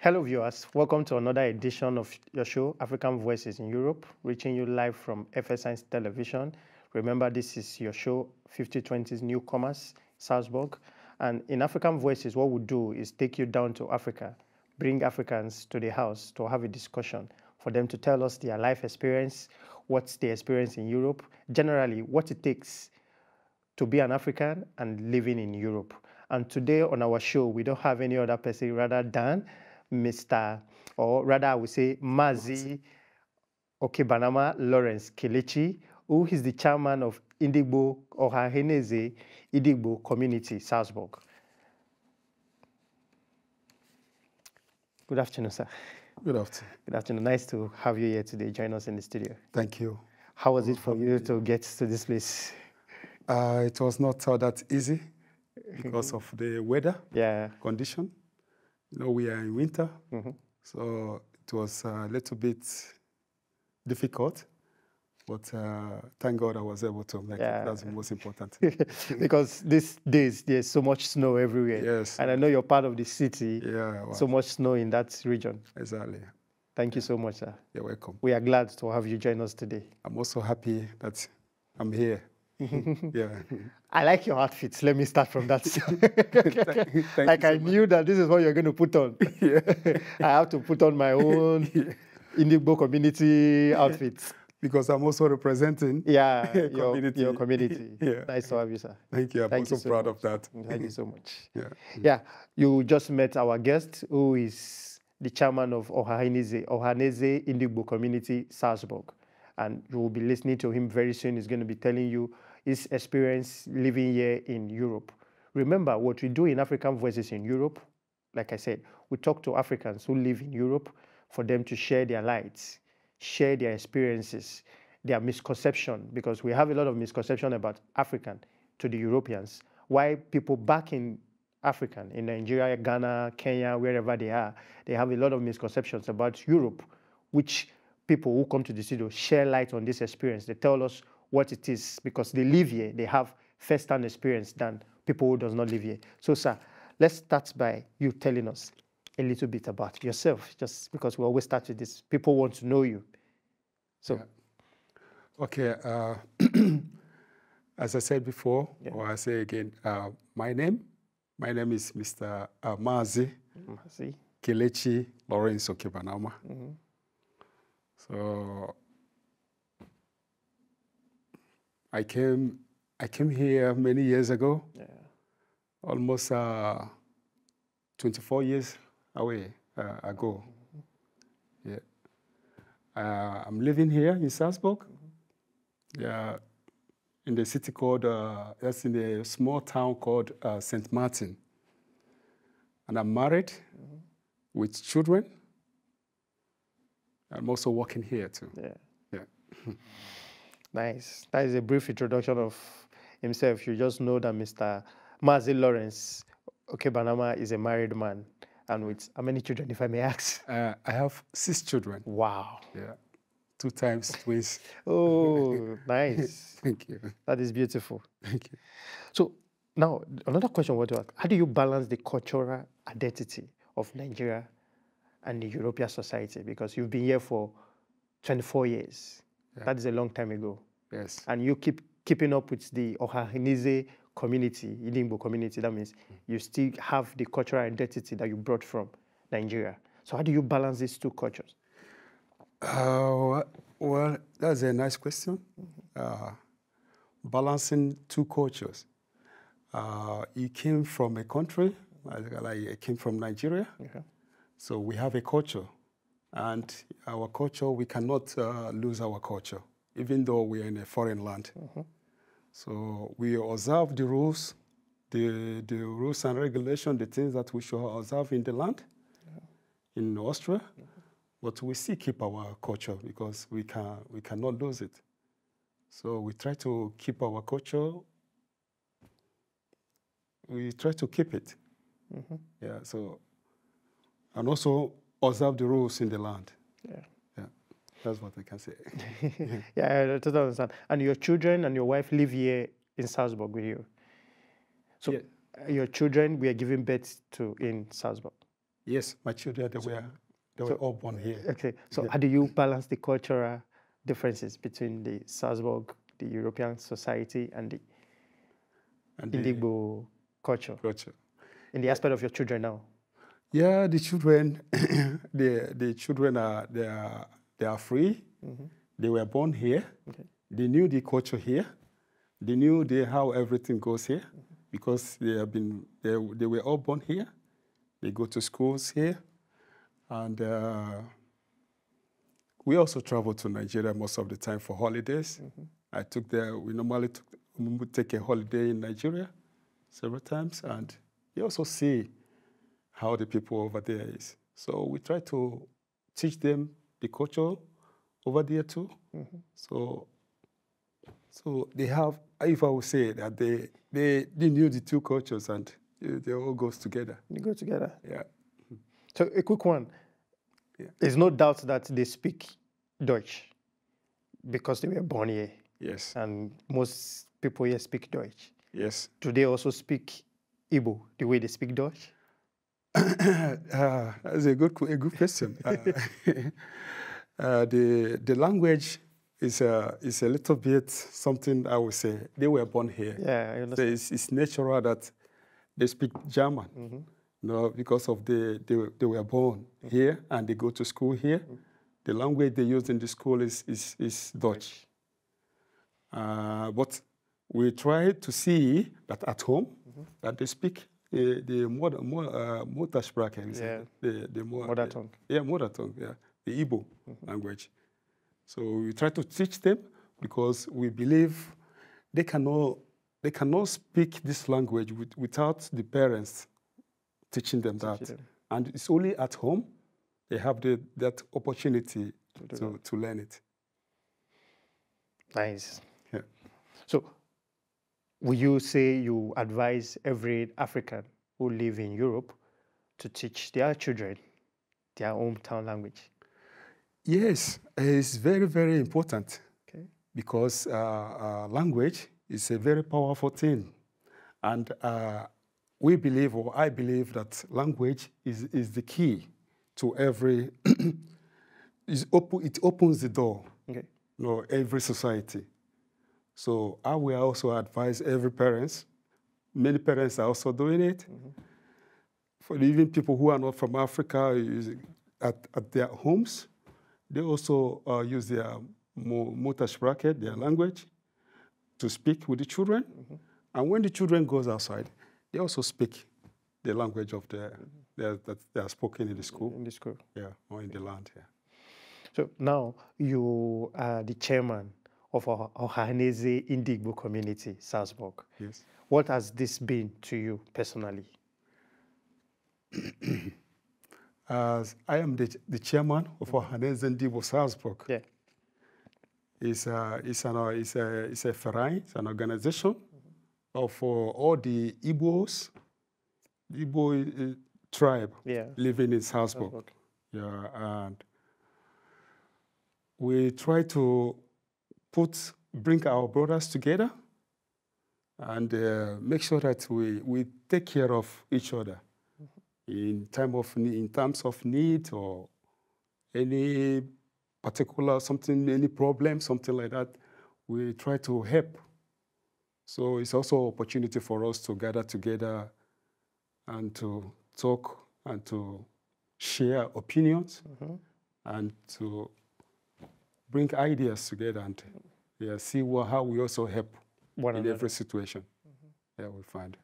Hello viewers, welcome to another edition of your show, African Voices in Europe, reaching you live from FS1 television. Remember, this is your show, 5020's Newcomers, Salzburg. And in African Voices, what we do is take you down to Africa, bring Africans to the house to have a discussion, for them to tell us their life experience, what's the experience in Europe, generally what it takes to be an African and living in Europe. And today on our show, we don't have any other person rather than Mr. or rather I would say Mazi Okebanama Lawrence Kelechi, who is the chairman of Indigbo Ohaheneze Indigbo Community, Salzburg. Good afternoon, sir. Good afternoon. Good afternoon. Nice to have you here today. Join us in the studio. Thank you. How was it for you to get to this place? It was not that easy because of the weather condition. You know, we are in winter, so it was a little bit difficult, but thank God I was able to make it. That's the most important. Because these days, there's so much snow everywhere. Yes. And I know you're part of the city. Yeah. Wow. So much snow in that region. Exactly. Thank you so much, sir. You're welcome. We are glad to have you join us today. I'm also happy that I'm here. Yeah. I like your outfits. Let me start from that. Thank I knew that this is what you're going to put on. I have to put on my own Indigbo community outfits. Because I'm also representing your community. Nice to have you, sir. Thank you. I'm also proud of that. Thank you so much. You just met our guest, who is the chairman of Ohaheneze Indigbo Community, Salzburg. And you will be listening to him very soon. He's going to be telling you his experience living here in Europe. Remember, what we do in African Voices in Europe, like I said, we talk to Africans who live in Europe for them to share their lights, share their experiences, their misconception, because we have a lot of misconception about African to the Europeans. Why people back in Africa, in Nigeria, Ghana, Kenya, wherever they are, they have a lot of misconceptions about Europe, which people who come to the studio share light on this experience. They tell us what it is because they live here. They have first-hand experience than people who does not live here. So, sir, let's start by you telling us a little bit about yourself, just because we always start with this. People want to know you. So, okay. As I said before, or I say again, my name is Mr. Mazi Kelechi Lawrence Okebanama. So I came here many years ago, almost 24 years ago. I'm living here in Salzburg, in the city called, that's in a small town called St. Martin. And I'm married with children. I'm also working here too. Nice. That is a brief introduction of himself. You just know that Mr. Mazi Lawrence Okebanama is a married man. And with how many children, if I may ask? I have 6 children. Wow. 2 times twins. Oh, nice. Thank you. That is beautiful. Thank you. So now, another question I want to ask. How do you balance the cultural identity of Nigeria and the European society? Because you've been here for 24 years. That is a long time ago. Yes. And you keeping up with the Ohaheneze community, Indigbo community. That means you still have the cultural identity that you brought from Nigeria. So how do you balance these two cultures? Well, that's a nice question. Balancing 2 cultures. You came from a country, I came from Nigeria. So we have a culture, and our culture, we cannot lose our culture, even though we are in a foreign land. So we observe the rules, the rules and regulations, the things that we should observe in the land, in Austria, but we still keep our culture because we cannot lose it. So we try to keep our culture. We try to keep it. So. And also observe the rules in the land. That's what I can say. I totally understand. And your children and your wife live here in Salzburg with you. So your children were given birth to in Salzburg. Yes, my children, they were all born here. Okay, so how do you balance the cultural differences between the Salzburg, the European society, and the Igbo culture? In the aspect of your children now? Yeah, the children, the children they are free. They were born here. Okay. They knew the culture here. They knew how everything goes here because they were all born here. They go to schools here, and we also travel to Nigeria most of the time for holidays. We normally take a holiday in Nigeria several times, and you also see how the people over there is. So we try to teach them the culture over there too. So they have, if I would say that they knew the two cultures and they all goes together. They go together. Yeah. So a quick one. Yeah. There's no doubt that they speak Dutch because they were born here. Yes. And most people here speak Dutch. Yes. Do they also speak Igbo the way they speak Dutch? That's a good question. The language is a little bit something I would say. They were born here. Yeah, I understand. So it's natural that they speak German. No, because of they were born here and they go to school here. The language they use in the school is Dutch. But we try to see that at home that they speak the Muttersprache, the mother tongue. Yeah, mother tongue. Yeah, the Igbo language. So we try to teach them because we believe they cannot speak this language without the parents teaching them that. And it's only at home they have that opportunity to learn it. Nice. Yeah. So would you say you advise every African who live in Europe to teach their children their hometown language? Yes, it's very, very important. Okay. Because language is a very powerful thing. And we believe, or I believe, that language is the key to every, it opens the door, okay, every society. So I will also advise every parents. Many parents are also doing it. For even people who are not from Africa, at their homes, they also use their Muttersprache, their language, to speak with the children. And when the children goes outside, they also speak the language of that they are spoken in the school. In the school. Yeah, or in the land, yeah. So now you are the chairman of our Ohanese Igbo community, Salzburg. Yes. What has this been to you personally? As I am the chairman of Ohanese Igbo Salzburg. Yeah. It's a Verein, it's an organization of all the Igbos, the Igbo tribe living in Salzburg. Yeah, and we try to bring our brothers together and make sure that we take care of each other in terms of need or any particular any problem, something like that. We try to help. So it's also an opportunity for us to gather together and to talk and to share opinions and to bring ideas together and see how we also help in every situation that we find.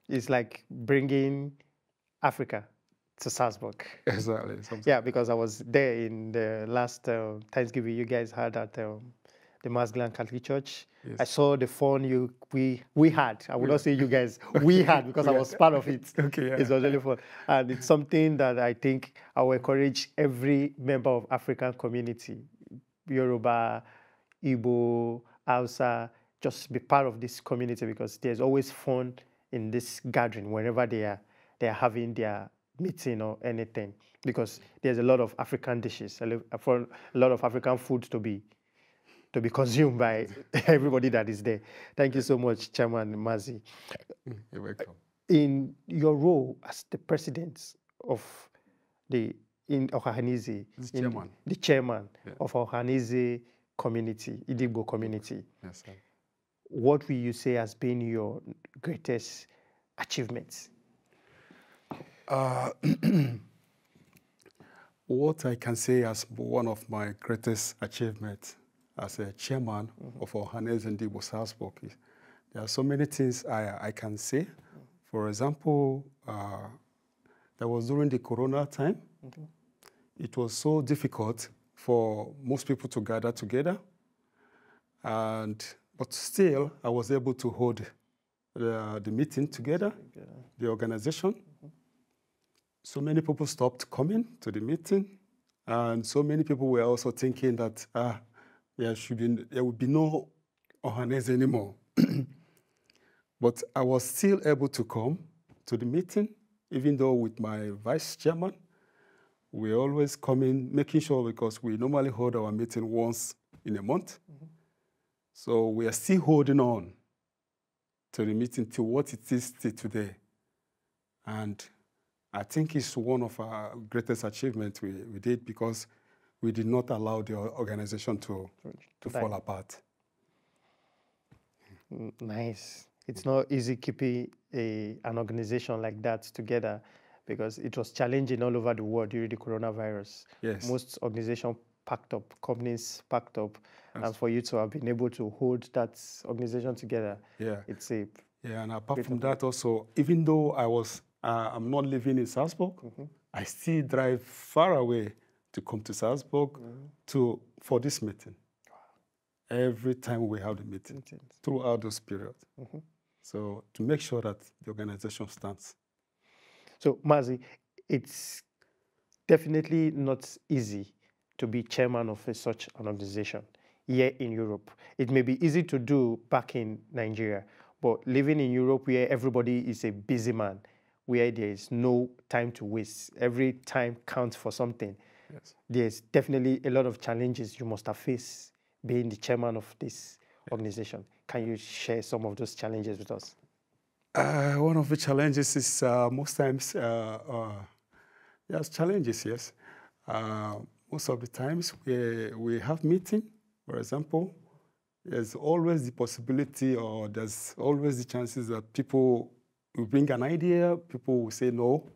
It's like bringing Africa to Salzburg. Exactly. Yeah, because I was there in the last Thanksgiving you guys had at the Masglan Catholic Church. Yes. I saw the fun we had. I would not say you guys, we had, because I was part of it. Okay, yeah. It was really fun. And it's something that I think I will encourage every member of African community, Yoruba, Igbo, Hausa, just be part of this community, because there's always fun in this gathering whenever they are having their meeting or anything, because there's a lot of African dishes, a lot of African food to be consumed by everybody that is there. Thank you so much, Chairman Mazi. You're welcome. In your role as the president of in Ohanese, the chairman of Ohanese community, Idigbo community. Yes, sir. What will you say has been your greatest achievements? What I can say as one of my greatest achievements as a chairman of Ohanese and Idigbo Salzburg is there are so many things I can say. For example, that was during the Corona time. It was so difficult for most people to gather together, but still I was able to hold the meeting together, the organization. So many people stopped coming to the meeting, and so many people were also thinking that there would be no Ohanese anymore. But I was still able to come to the meeting, even though with my vice chairman, we always come in, making sure, because we normally hold our meeting once in a month. So we are still holding on to the meeting to what it is till today. And I think it's one of our greatest achievements we did, because we did not allow the organization to fall apart. Nice. It's not easy keeping an organization like that together, because it was challenging all over the world during the coronavirus. Yes. Most organizations packed up, companies packed up, and for you to have been able to hold that organization together, it's a... Yeah, and apart from that also, even though I'm not living in Salzburg, I still drive far away to come to Salzburg for this meeting. Every time we have the meeting, throughout those periods. So to make sure that the organization stands. So Mazi, it's definitely not easy to be chairman of such an organization here in Europe. It may be easy to do back in Nigeria, but living in Europe where everybody is a busy man, where there is no time to waste, every time counts for something. Yes. There's definitely a lot of challenges you must have faced being the chairman of this organization. Can you share some of those challenges with us? One of the challenges is most times, there's challenges, yes. Most of the times we have meeting, for example, there's always the possibility, or there's always the chances that people will bring an idea, people will say no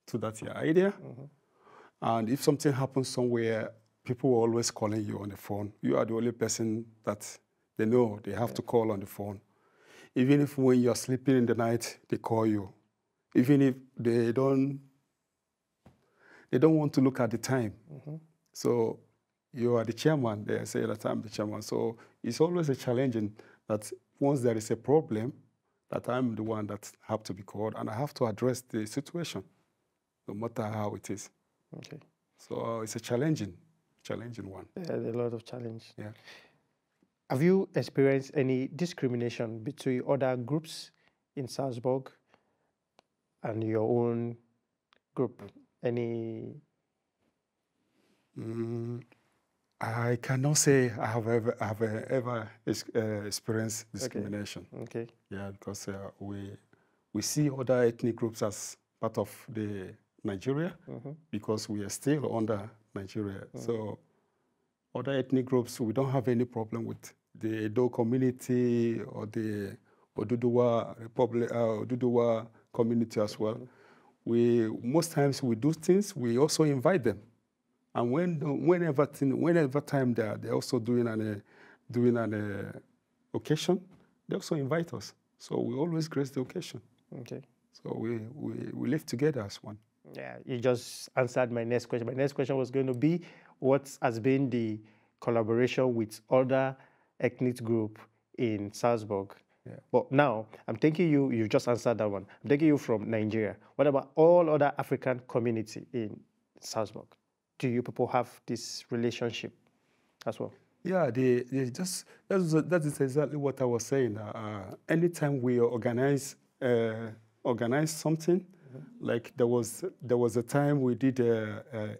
to that idea. And if something happens somewhere, people are always calling you on the phone. You are the only person that they know they have to call on the phone. Even if when you're sleeping in the night, they call you. Even if they don't want to look at the time. So you are the chairman, they say that I'm the chairman. So it's always a challenging that once there is a problem, that I'm the one that have to be called, and I have to address the situation, no matter how it is. Okay. So it's a challenging one. There's a lot of challenge. Yeah. Have you experienced any discrimination between other groups in Salzburg and your own group? Any? I cannot say I have ever experienced discrimination. Okay. Yeah, because we see other ethnic groups as part of the Nigeria, because we are still under Nigeria. So other ethnic groups, we don't have any problem with the Edo community or the Oduduwa community as well. Most times we do things, we also invite them. And whenever time they're also doing an occasion, they also invite us. So we always grace the occasion. Okay. So we live together as one. Yeah, you just answered my next question. My next question was going to be, what has been the collaboration with other ethnic group in Salzburg? Yeah. But now, I'm thinking you just answered that one. I'm taking you from Nigeria. What about all other African community in Salzburg? Do you people have this relationship as well? Yeah, that is exactly what I was saying. Anytime we organize something, like there was a time we did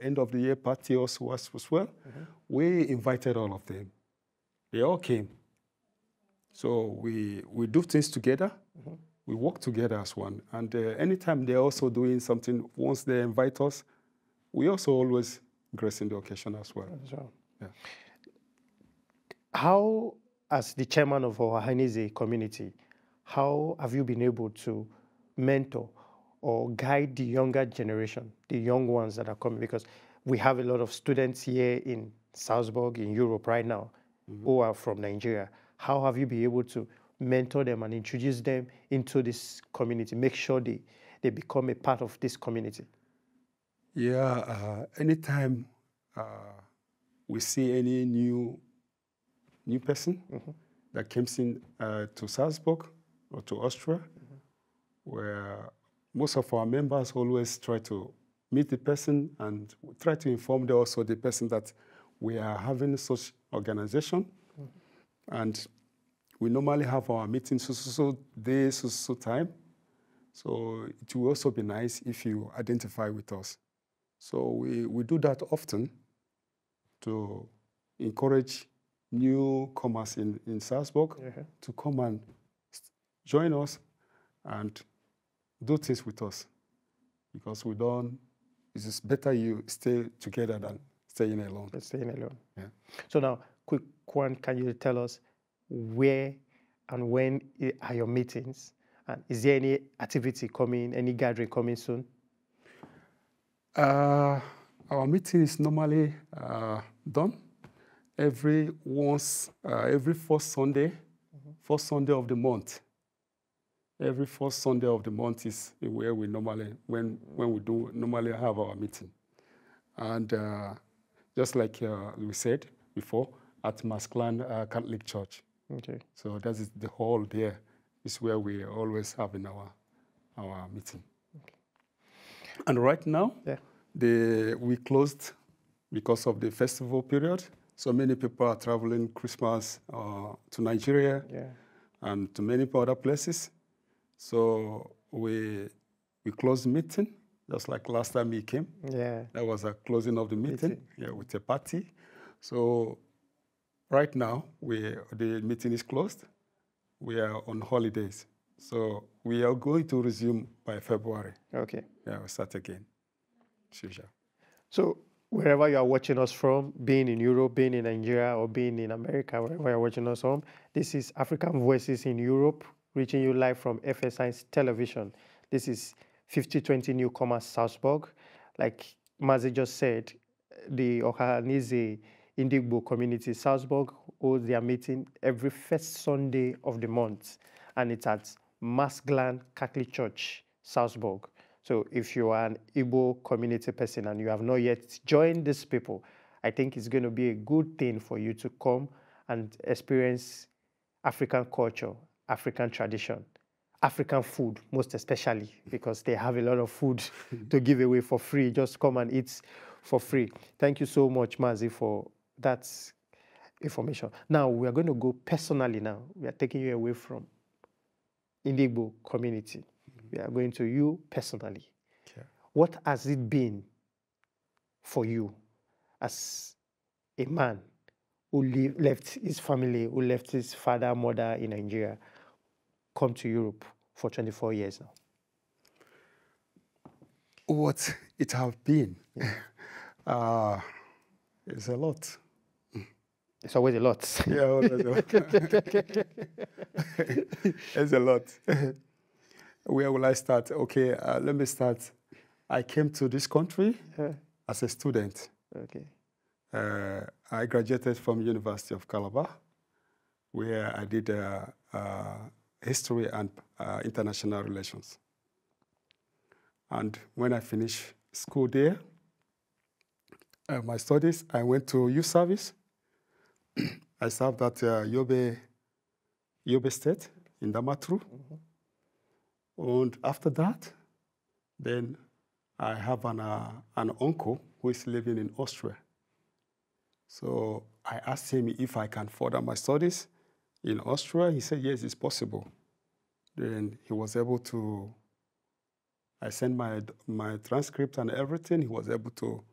end of the year party also as well. We invited all of them. They all came. So we do things together. We work together as one. And anytime they're also doing something, once they invite us, we also always grace in the occasion as well. Yeah. How, as the chairman of our Ohanese community, how have you been able to mentor or guide the younger generation, the young ones that are coming? Because we have a lot of students here in Salzburg, in Europe right now, who are from Nigeria. How have you been able to mentor them and introduce them into this community, make sure they become a part of this community? Yeah, anytime we see any new person that comes in to Salzburg or to Austria, where most of our members always try to meet the person and try to inform also the person that we are having such organization. And we normally have our meetings so day, so time. So it will also be nice if you identify with us. So we do that often to encourage newcomers in Salzburg to come and join us and do things with us, because it is better you stay together than staying alone. Staying alone. Yeah. So now, quick one, can you tell us where and when are your meetings? And is there any activity coming, any gathering coming soon? Our meeting is normally done every first Sunday, first Sunday of the month. Every first Sunday of the month is where we normally, when we do normally have our meeting. And just like we said before, at Masklan Catholic Church. Okay. So that is the hall there is where we are always having our meeting. Okay. And right now, we closed because of the festival period. So many people are traveling Christmas to Nigeria and to many other places. So we closed the meeting, just like last time he came. Yeah. That was a closing of the meeting. Yeah, with a party. So right now, the meeting is closed. We are on holidays. So we are going to resume by February. Okay. Yeah, we'll start again. Sure. So wherever you are watching us from, being in Europe, being in Nigeria, or being in America, wherever you're watching us from, this is African Voices in Europe, reaching you live from FS1 television. This is 5020 Newcomers Salzburg. Like Mazi just said, the Ohanese Indigbo community Salzburg holds their meeting every first Sunday of the month, and it's at Masklan Catholic Church, Salzburg. So if you are an Igbo community person and you have not yet joined these people, I think it's going to be a good thing for you to come and experience African culture, African tradition, African food, most especially, because they have a lot of food to give away for free. Just come and eat for free. Thank you so much, Mazi, for that information. Now, we are going to go personally now. We are taking you away from Indigbo community. We are going to you personally. Okay. What has it been for you as a man who left his family, who left his father, mother in Nigeria, come to Europe for 24 years now? What it has been, it's a lot. It's always a lot. Yeah, always a lot. It's a lot. Where will I start? Okay, let me start. I came to this country as a student. Okay. I graduated from University of Calabar, where I did history and international relations. And when I finished school there, my studies, I went to youth service. I served at Yobe State in Damaturu. And after that, then I have an uncle who is living in Austria. So I asked him if I can further my studies in Austria. He said, yes, it's possible. Then he was able to, I sent my transcript and everything. He was able to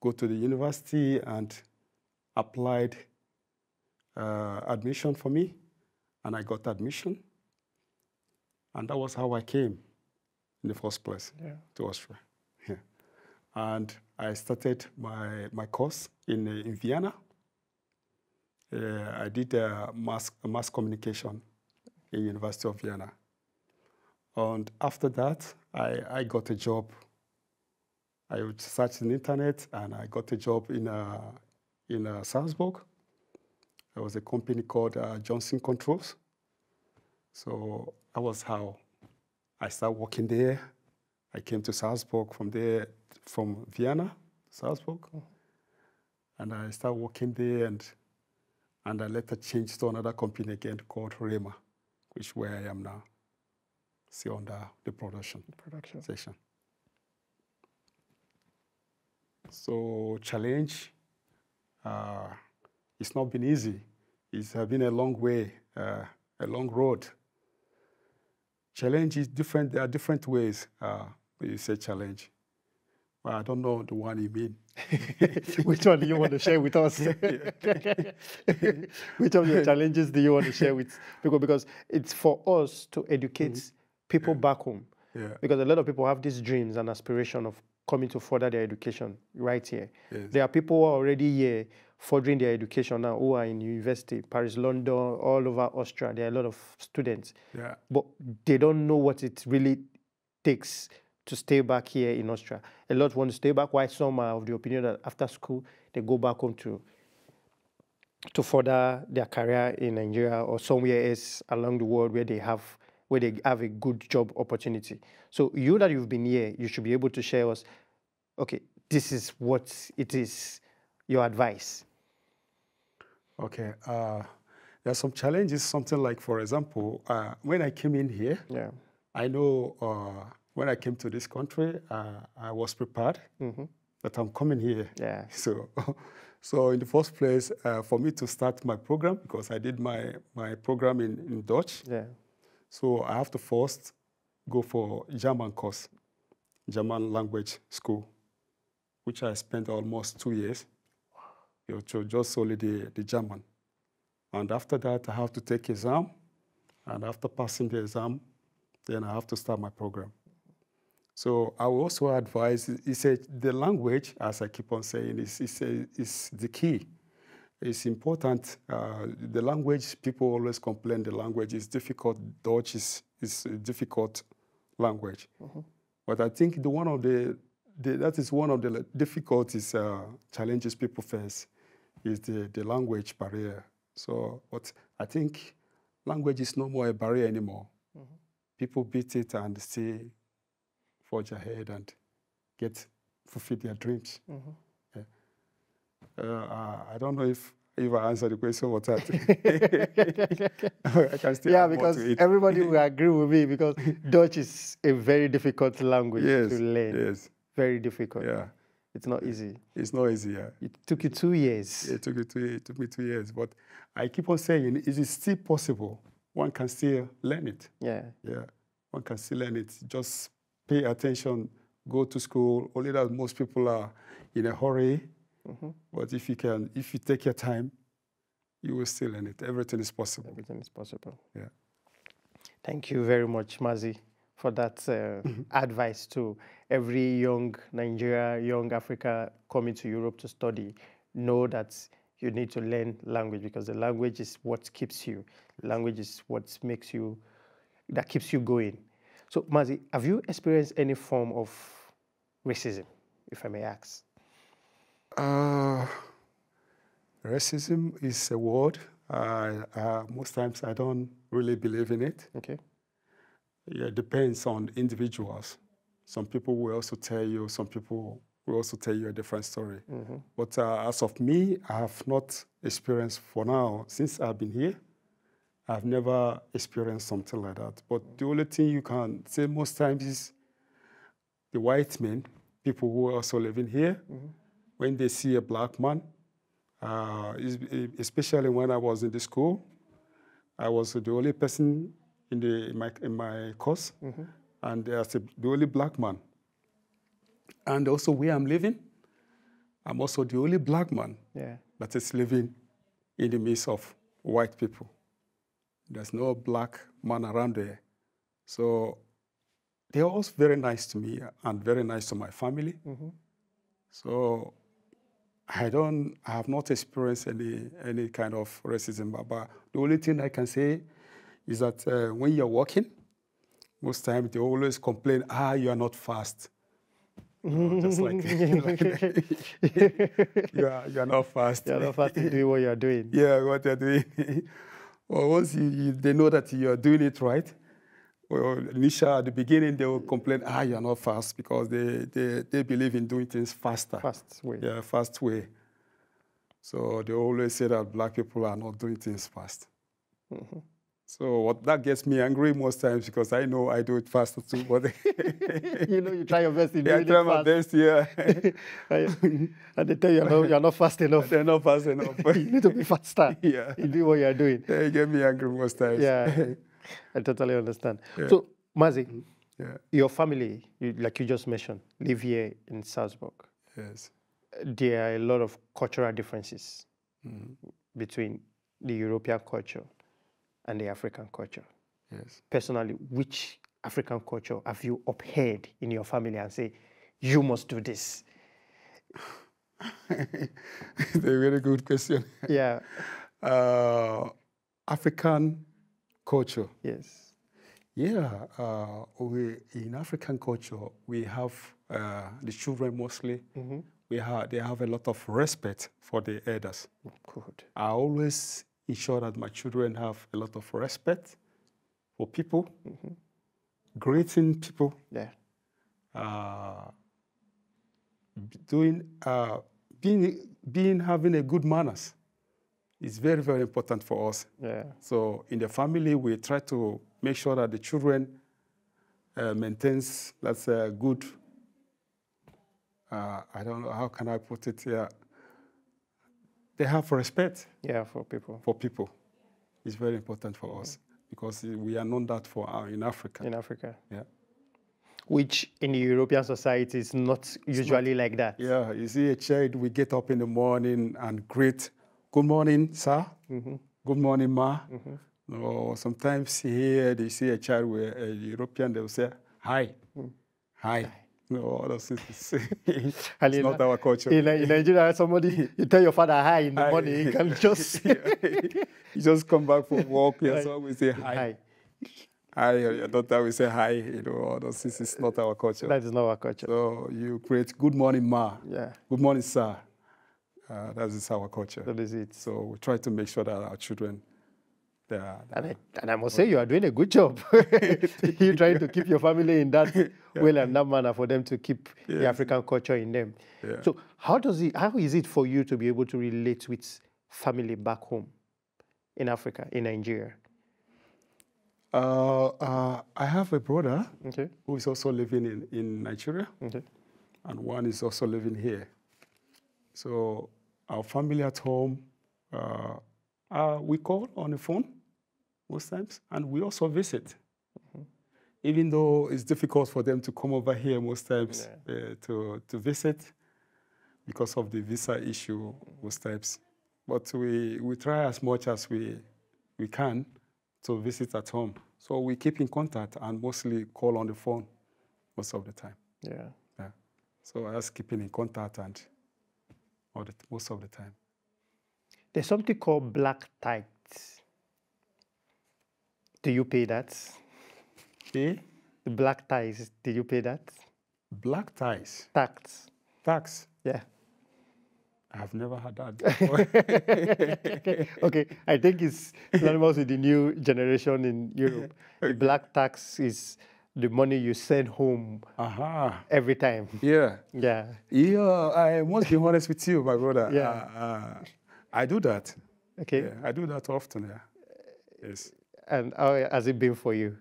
go to the university and applied admission for me. And I got admission. And that was how I came in the first place to Austria. Yeah. And I started my course in Vienna. I did mass communication in University of Vienna. And after that, I got a job. I searched the internet, and I got a job in Salzburg. There was a company called Johnson Controls. So that was how I started working there. I came to Salzburg from Vienna, Salzburg. And I started working there, and I later changed to another company again called Rema, which is where I am now, still under the production section. So challenge, it's not been easy. It's been a long way, a long road. Challenge is different. There are different ways when you say challenge. Well, I don't know the one you mean. Which one do you want to share with us? Which of your challenges do you want to share with people? Because it's for us to educate people back home. Yeah. Because a lot of people have these dreams and aspiration of coming to further their education right here. Yes. There are people who are already here furthering their education now, who are in university, Paris, London, all over Austria. There are a lot of students. Yeah. But they don't know what it really takes to stay back here in Austria. A lot want to stay back, while some are of the opinion that after school, they go back home to further their career in Nigeria or somewhere else along the world where they have a good job opportunity. So you that you've been here, you should be able to share us, okay, this is what it is, your advice. Okay. There are some challenges, something like, for example, when I came in here, I know when I came to this country, I was prepared that I'm coming here. Yeah. So in the first place, for me to start my program, because I did my program in Dutch, so I have to first go for German course, German language school, which I spent almost 2 years, just only the German. And after that, I have to take exam, and after passing the exam, then I have to start my program. So I will also advise, the language, as I keep on saying, is the key. It's important. The language, people always complain the language is difficult. Dutch is a difficult language. But I think that is one of the difficulties, challenges people face, is the language barrier. So, but I think language is no more a barrier anymore. People beat it and still forge ahead and fulfill their dreams. I don't know if I answered the question or that. I can still because everybody will agree with me, because Dutch is a very difficult language to learn. Yes. Very difficult. Yeah. It's not easy. It's not easy, yeah. It took you 2 years. It took me 2 years. But I keep on saying, it is still possible. One can still learn it. Yeah. Yeah. One can still learn it. Just pay attention, go to school. Only that most people are in a hurry. But if you take your time, you will still learn it. Everything is possible. Everything is possible. Yeah. Thank you very much, Mazi, for that advice to every young Nigeria, young Africa coming to Europe to study. Know that you need to learn language, because the language is what keeps you. Language is what that keeps you going. So, Mazi, have you experienced any form of racism, if I may ask? Racism is a word. Most times I don't really believe in it. Okay. Yeah, it depends on individuals. Some people will also tell you, some people will also tell you a different story. But as of me, I have not experienced for now, since I've been here, I've never experienced something like that. But the only thing you can say most times is the white men, people who are also living here, when they see a black man, especially when I was in the school, I was the only person in my course, and there's the only black man. And also where I'm living, I'm also the only black man that is living in the midst of white people. There's no black man around there. So they're also very nice to me and very nice to my family. So I have not experienced any kind of racism, but the only thing I can say is that when you're walking, most times they always complain, you are not fast. Just like you are not fast. You're not fast in doing what you're doing. Yeah, what you're doing. Well, once they know that you're doing it right, well, initially at the beginning they will complain, you're not fast, because they believe in doing things faster. Fast way. Yeah, fast way. So they always say that black people are not doing things fast. Mm-hmm. So that gets me angry most times, because I know I do it faster too. But you try your best in doing it fast. I try my best, yeah. And they tell you you're not fast enough. They're not fast enough. You need to be faster. Yeah. You do what you're doing. They get me angry most times. Yeah, I totally understand. Yeah. So, Mazi, your family, like you just mentioned, live here in Salzburg. Yes. There are a lot of cultural differences between the European culture and the African culture. Yes. Personally, which African culture have you upheld in your family and say, you must do this? It's a very good question. Yeah. African culture. Yes. Yeah. In African culture, we have the children mostly. Mm-hmm. They have a lot of respect for the elders. Good. I always ensure that my children have a lot of respect for people, greeting people. Yeah. Having a good manners is very, very important for us. Yeah. So in the family, we try to make sure that the children maintains that's a good. I don't know, how can I put it here? They have respect. Yeah, for people. For people. It's very important for us, because we are known that for in Africa. In Africa. Yeah. which in the European society is not usually like that. Yeah, you see a child, we get up in the morning and greet, good morning, sir. Mm-hmm. Good morning, ma. Mm-hmm. Or sometimes here they see a child with a European, they will say, hi, hi. No, that's it's not our culture. In Nigeria, somebody, you tell your father hi in the morning, he can just... You just come back from work, so we say hi. Hi, your daughter will say hi, all those things is not our culture. That is not our culture. So you create, good morning, ma. Yeah. Good morning, sir. That is our culture. That is it. So we try to make sure that our children, and I must say, you are doing a good job. You're trying to keep your family in that way and that manner for them to keep the African culture in them. Yeah. So how is it for you to be able to relate with family back home in Africa, in Nigeria? I have a brother who is also living in Nigeria, and one is also living here. So our family at home, we call on the phone most times, and we also visit. Even though it's difficult for them to come over here most times to visit because of the visa issue most times. But we try as much as we can to visit at home. So we keep in contact and mostly call on the phone most of the time. Yeah. So us keeping in contact and most of the time. There's something called black tax. Do you pay that? The black ties, do you pay that? Black ties? Tax. Tax? Yeah. I've never had that before. Okay, I think it's synonymous with the new generation in Europe. The black tax is the money you send home every time. Yeah. Yeah. Yeah, I must be honest with you, my brother. Yeah. I do that. Okay. Yeah, I do that often, Yes. And how has it been for you?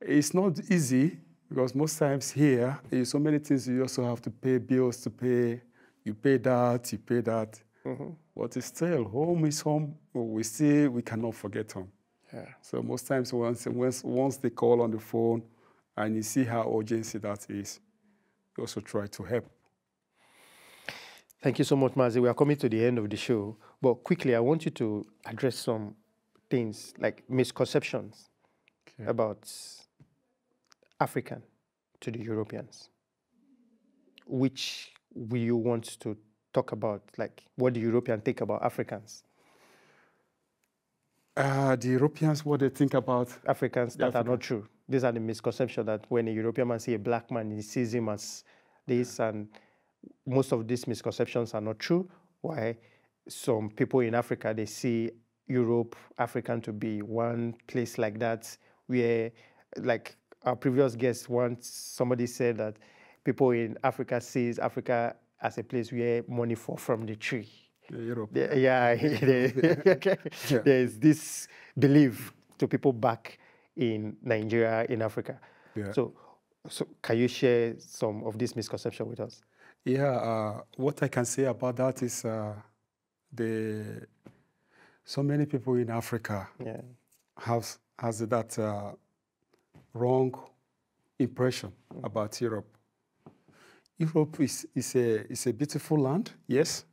It's not easy because most times here, there's so many things you also have to pay bills to pay. You pay that, you pay that. But it's still, home is home. We cannot forget home. Yeah. So most times once they call on the phone and you see how urgency that is, you also try to help. Thank you so much, Mazi. We are coming to the end of the show. But quickly, I want you to address some things like misconceptions about African to the Europeans. Which will you want to talk about? Like, what do Europeans think about Africans? The Europeans, what they think about Africans that are not true. These are the misconceptions that when a European man sees a black man, he sees him as this, and most of these misconceptions are not true. Why some people in Africa, they see Europe, African to be one place like that, where, like our previous guest once, somebody said that people in Africa sees Africa as a place where money falls from the tree. Europe. There's this belief to people back in Nigeria, in Africa. Yeah. So can you share some of this misconception with us? Yeah, what I can say about that is so many people in Africa has that wrong impression about Europe. Europe is a beautiful land, yes,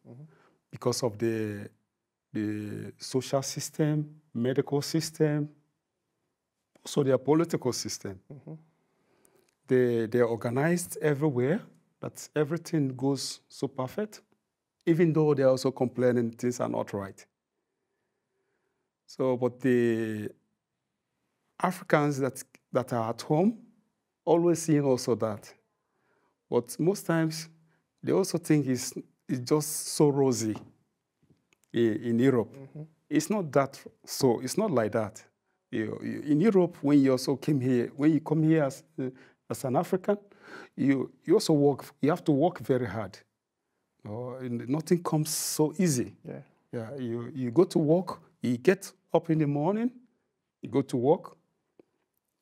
because of the social system, medical system, also their political system. They're organized everywhere, that everything goes so perfect, even though they're also complaining things are not right. So, but the Africans that are at home always seeing also that. But most times, they also think it's just so rosy in Europe. It's not that so. It's not like that. In Europe, when you also came here, when you come here as an African, you also work. You have to work very hard. And nothing comes so easy. Yeah. You go to work. You get up in the morning. You go to work,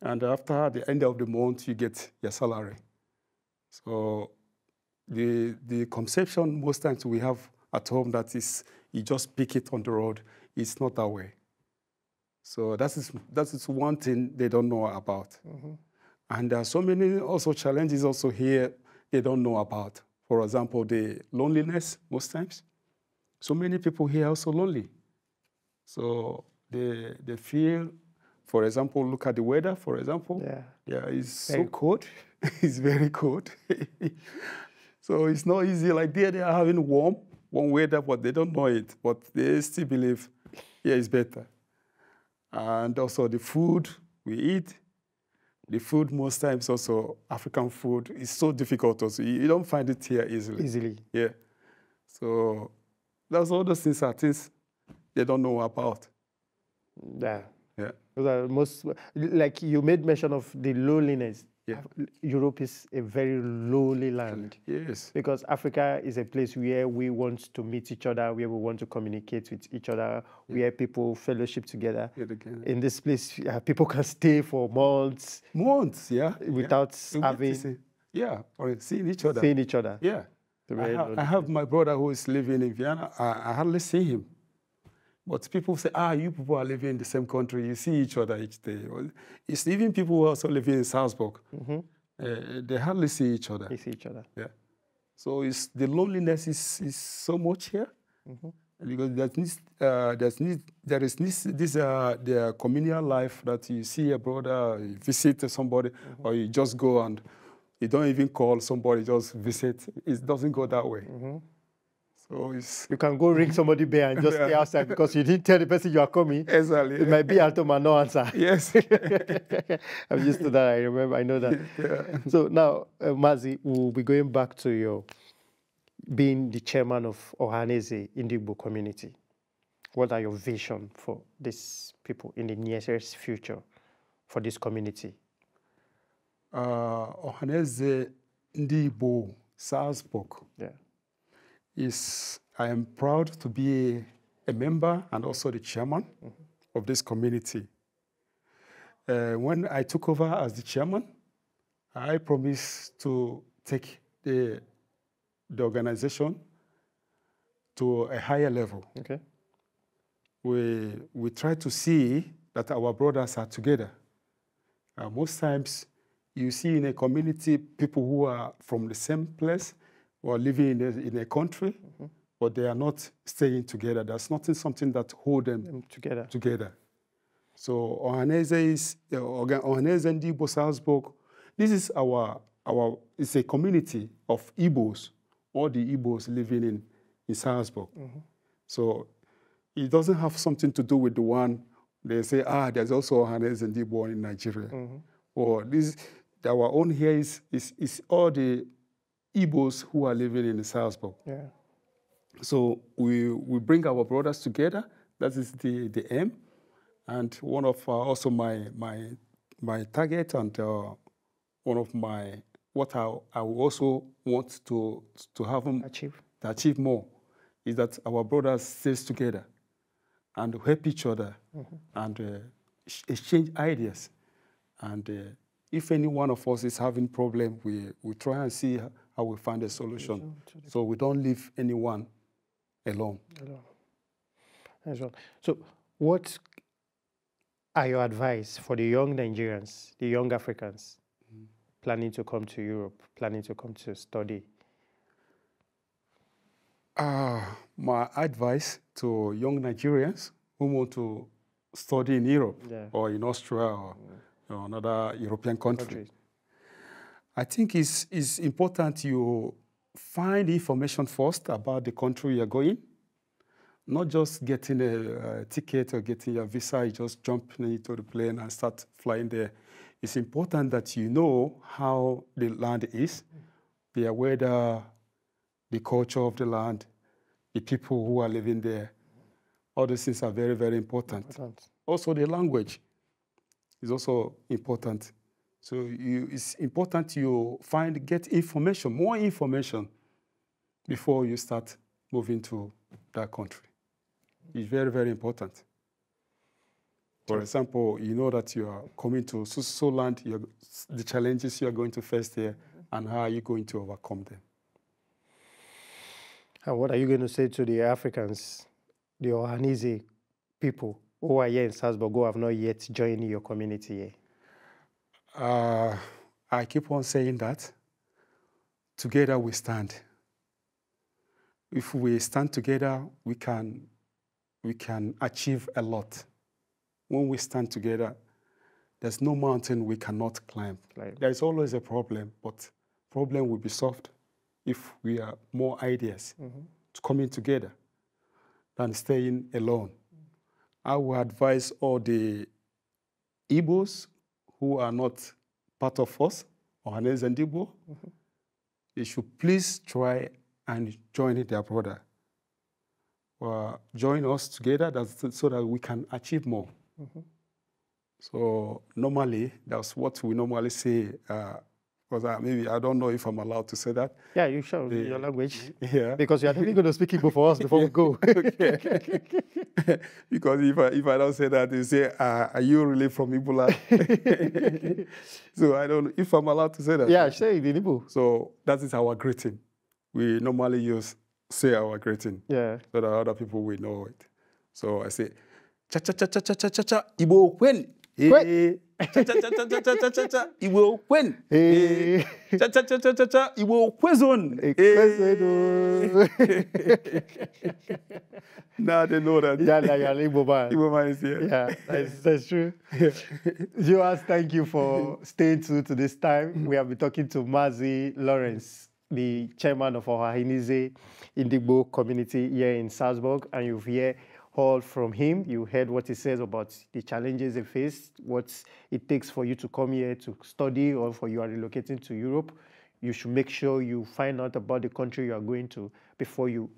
and after the end of the month, you get your salary. So the conception most times we have at home that is you just pick it on the road, it's not that way. So that is one thing they don't know about. And there are so many also challenges also here they don't know about. For example, the loneliness most times. So many people here are also lonely. So they feel, for example, look at the weather, for example. Yeah, it's so cold. It's very cold. So it's not easy. Like they are having warm weather, but they don't know it. But they still believe, it's better. And also the food we eat, the food most times also, African food, is so difficult also. You don't find it here easily. Yeah. So that's all those things are things they don't know about. Yeah. Those are most, like you made mention of the loneliness. Europe is a very lonely land. Yes. Because Africa is a place where we want to meet each other, where we want to communicate with each other, where people fellowship together. In this place, people can stay for months. Without having... or seeing each other. Yeah. I have my brother who is living in Vienna. I hardly see him. But people say, you people are living in the same country. You see each other each day. It's even people who are also living in Salzburg. They hardly see each other. They see each other. Yeah. So the loneliness is so much here. Because there is the communal life that you see a brother, you visit somebody, or you just go and you don't even call somebody, just visit. It doesn't go that way. So you can go ring somebody bell and just stay outside because you didn't tell the person you are coming. Exactly. It might be Alto man, no answer. Yes. I'm used to that. I know that. So now, Mazi, we'll be going back to your being the chairman of Ohaneze Indigbo community. What are your vision for these people in the nearest future for this community? Ohaneze Indigbo Salzburg. I am proud to be a member and also the chairman of this community. When I took over as the chairman, I promised to take the organization to a higher level. We try to see that our brothers are together. Most times, you see in a community people who are from the same place, or living in a country, but they are not staying together. There's something that holds them together. So Ohaneze Indigbo Salzburg. This is it's a community of Igbos all the Igbos living in Salzburg. So it doesn't have something to do with the one they say, there's also Ohanese and Igbo in Nigeria. Or this, our own here is all the Igbos who are living in Salzburg. Yeah. So we bring our brothers together. That is the aim. And one of also my target and one of my, what I also want to have them achieve more is that our brothers stay together and help each other and exchange ideas. And if any one of us is having problem, we try and see how we find a solution. So we don't leave anyone alone. As well. So what are your advice for the young Nigerians, the young Africans planning to come to Europe, planning to come to study? My advice to young Nigerians who want to study in Europe or in Austria or another European country, I think it's important you find information first about the country you're going. Not just getting a ticket or getting your visa, you just jump into the plane and start flying there. It's important that you know how the land is, the weather, the culture of the land, the people who are living there. All these things are very, very important. Also, the language is also important. So it's important you get information, more information, before you start moving to that country. It's very, very important. For example, you know that you are coming to so land, the challenges you are going to face there, and how are you going to overcome them. And what are you going to say to the Africans, the Ohanese people who are here in Salzburg, who have not yet joined your community here? I keep on saying that together we stand. If we stand together, we can achieve a lot. When we stand together, there's no mountain we cannot climb. There's always a problem, but problem will be solved if we have more ideas coming together than staying alone. I will advise all the Igbos who are not part of us, Ohanese and Igbo, they should please try and join their brother. Join us together so that we can achieve more. So normally, that's what we normally say, because maybe I don't know if I'm allowed to say that. Yeah, you show your language. Yeah. Because you are definitely going to speak Igbo for us before we go. Because if I don't say that, they say, are you really from Igbo land? So I don't know if I'm allowed to say that. Yeah, say it in Igbo. So that is our greeting. We normally say our greeting, so that other people will know it. So I say, cha cha cha cha cha cha cha cha Igbo when, cha cha cha cha cha cha cha cha cha Igbo when, cha cha cha cha cha cha Igbo kwezon. Now they know that. Yeah, Igbo man. Igbo man is here. Yeah, that's true. Viewers, thank you for staying tuned to this time. We have been talking to Mazi Lawrence, the chairman of our Ohanese Igbo community here in Salzburg, and you've heard from him. You heard what he says about the challenges he faced, what it takes for you to come here to study, or for you are relocating to Europe. You should make sure you find out about the country you are going to before you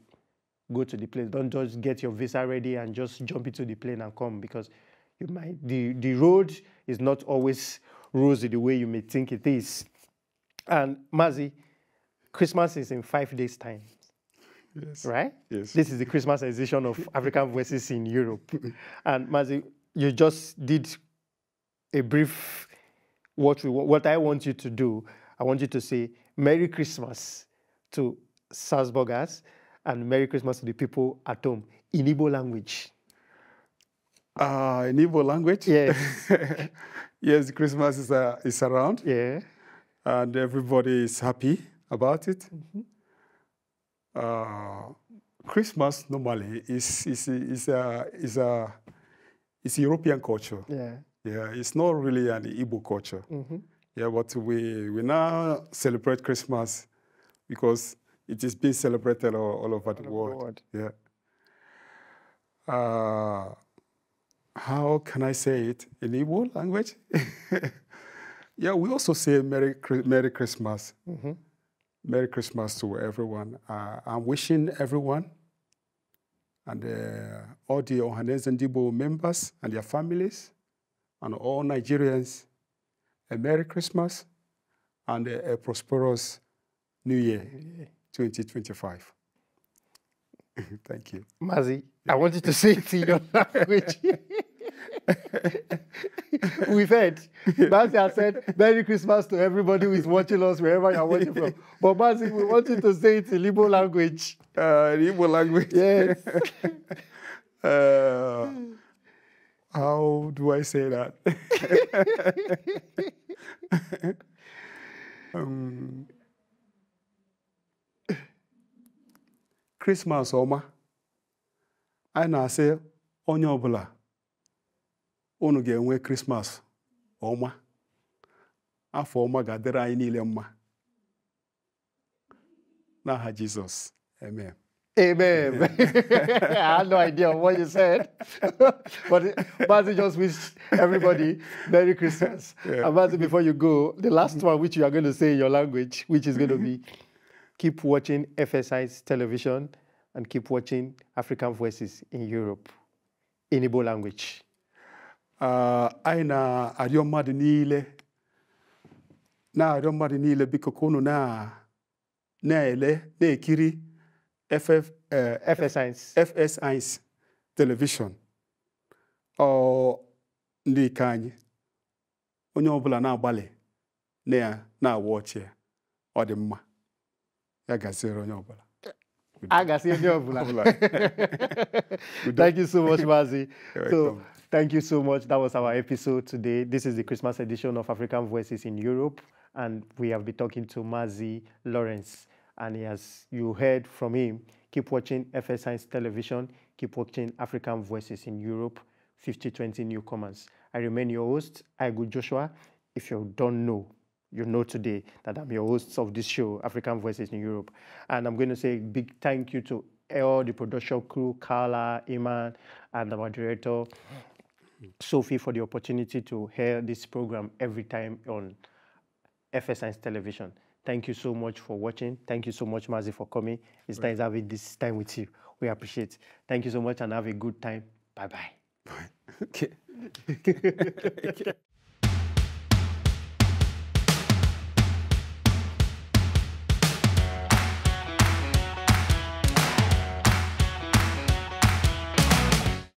go to the place. Don't just get your visa ready and just jump into the plane and come, because you might the road is not always rosy the way you may think it is. And Mazi, Christmas is in 5 days' time. Yes. Right? Yes. This is the Christmas edition of African Voices in Europe. And Mazi, you just did a brief, what I want you to do. I want you to say Merry Christmas to Salzburgers and Merry Christmas to the people at home in Igbo language. In Igbo language? Yes. Yes, Christmas is around. Yeah. And everybody is happy about it. Christmas normally is a European culture. Yeah. Yeah, it's not really an Igbo culture. Yeah, but we now celebrate Christmas because it is being celebrated all over the world. Yeah. How can I say it in Igbo language? Yeah, we also say Merry Christmas. Mm-hmm. Merry Christmas to everyone. I'm wishing everyone and all the Ohanese and Igbo members and their families and all Nigerians a Merry Christmas and a prosperous New Year 2025. Thank you. Mazi, I want you to say it in your language. We've heard. Mazi has said, Merry Christmas to everybody who is watching us wherever you're watching from. But Mazi, we want you to say it in Igbo language. Igbo language? Yes. How do I say that? Christmas ọma. Anyị na-asị onye ọbụla unu ga-enwe Christmas ọma. Afọ ọma ga-adịrị anyị niile mma. N'aha Jesus. Amen. Amen. I had no idea what you said. But Mazi just wished everybody Merry Christmas. Yeah. And Mazi, before you go, the last one which you are going to say in your language, which is going to be, keep watching FS1's television and keep watching African Voices in Europe in Igbo language. Anyị na-arịọ mmadụ niile biko ka unu na-ekiri FS1's television. Ndị ike anyị onye ọbụla na-agbalị na-watch ya ọ dị mma. Ya gaziere onye ọbụla. Thank you so much, Mazi. So, thank you so much. That was our episode today. This is the Christmas edition of African Voices in Europe, and we have been talking to Mazi Lawrence. And as you heard from him, keep watching FS1's television, keep watching African Voices in Europe, 50/20 Newcomers. I remain your host, Aigu Joshua. If you don't know, you know today that I'm your host of this show, African Voices in Europe. And I'm going to say a big thank you to all the production crew, Carla, Iman, and our director, Sophie, for the opportunity to hear this program every time on FS1's television. Thank you so much for watching. Thank you so much, Mazi, for coming. It's nice having this time with you. We appreciate it. Thank you so much and have a good time. Bye-bye. Bye. Okay.